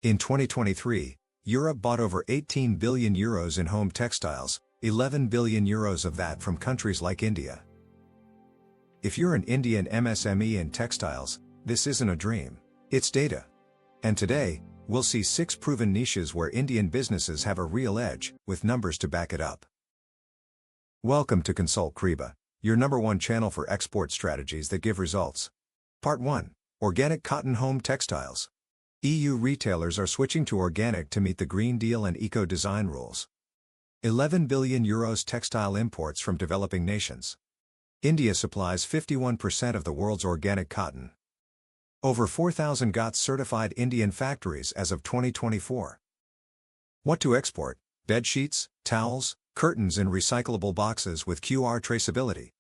In 2023, Europe bought over €18 billion in home textiles, €11 billion of that from countries like India. If you're an Indian MSME in textiles, this isn't a dream, it's data. And today, we'll see 6 proven niches where Indian businesses have a real edge, with numbers to back it up. Welcome to Consult Kriba, your #1 channel for export strategies that give results. Part 1. Organic Cotton Home Textiles. EU retailers are switching to organic to meet the Green Deal and eco-design rules. €11 billion textile imports from developing nations. India supplies 51% of the world's organic cotton. Over 4,000 GOTS certified Indian factories as of 2024. What to export? Bed sheets, towels, curtains in recyclable boxes with QR traceability.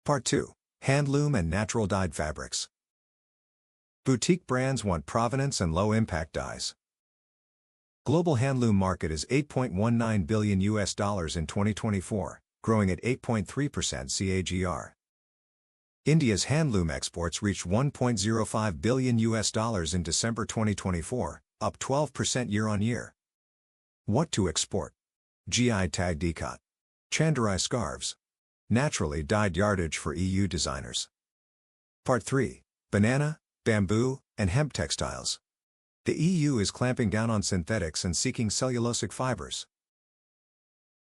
Part 2. Handloom and natural dyed fabrics. Boutique brands want provenance and low-impact dyes. Global handloom market is $8.19 billion in 2024, growing at 8.3% CAGR. India's handloom exports reached $1.05 billion in December 2024, up 12% year-on-year. What to export? GI-tagged ikat. Chandrai scarves. Naturally dyed yardage for EU designers. Part 3. Banana, bamboo, and hemp textiles. The EU is clamping down on synthetics and seeking cellulosic fibers.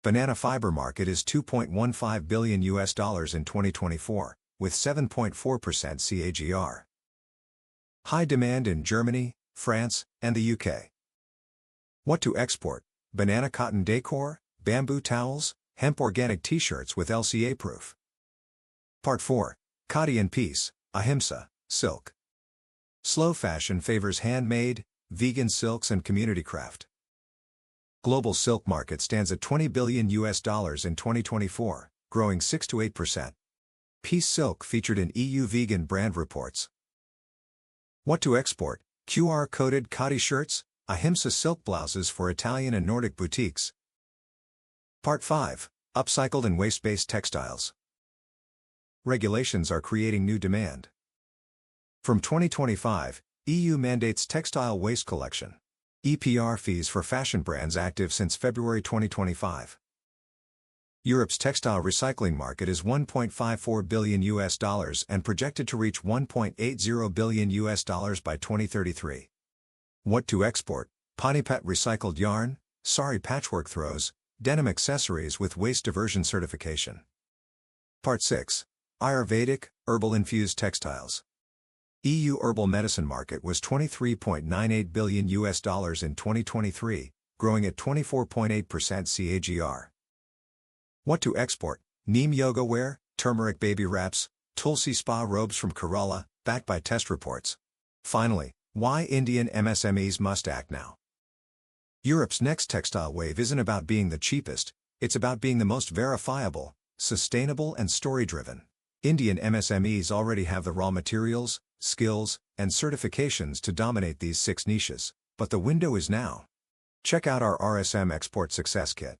Banana fiber market is $2.15 billion in 2024, with 7.4% CAGR. High demand in Germany, France, and the UK. What to export? Banana cotton decor, bamboo towels, hemp organic t-shirts with LCA proof. Part 4. Khadi and Peace, Ahimsa, silk. Slow fashion favors handmade, vegan silks and community craft. Global silk market stands at $20 billion in 2024, growing 6 to 8%. Peace Silk featured in EU vegan brand reports. What to export? QR-coded khadi shirts, Ahimsa silk blouses for Italian and Nordic boutiques. Part 5. Upcycled and waste-based textiles. Regulations are creating new demand. From 2025, EU mandates textile waste collection. EPR fees for fashion brands active since February 2025. Europe's textile recycling market is $1.54 billion and projected to reach $1.80 billion by 2033. What to export? Panipat recycled yarn, sari patchwork throws, denim accessories with waste diversion certification. Part 6. Ayurvedic, herbal-infused textiles. EU herbal medicine market was $23.98 billion in 2023, growing at 24.8% CAGR. What to export? Neem yoga wear, turmeric baby wraps, Tulsi spa robes from Kerala, backed by test reports. Finally, why Indian MSMEs must act now. Europe's next textile wave isn't about being the cheapest, it's about being the most verifiable, sustainable and story-driven. Indian MSMEs already have the raw materials, skills, and certifications to dominate these 6 niches, but the window is now. Check out our RSM Export Success Kit.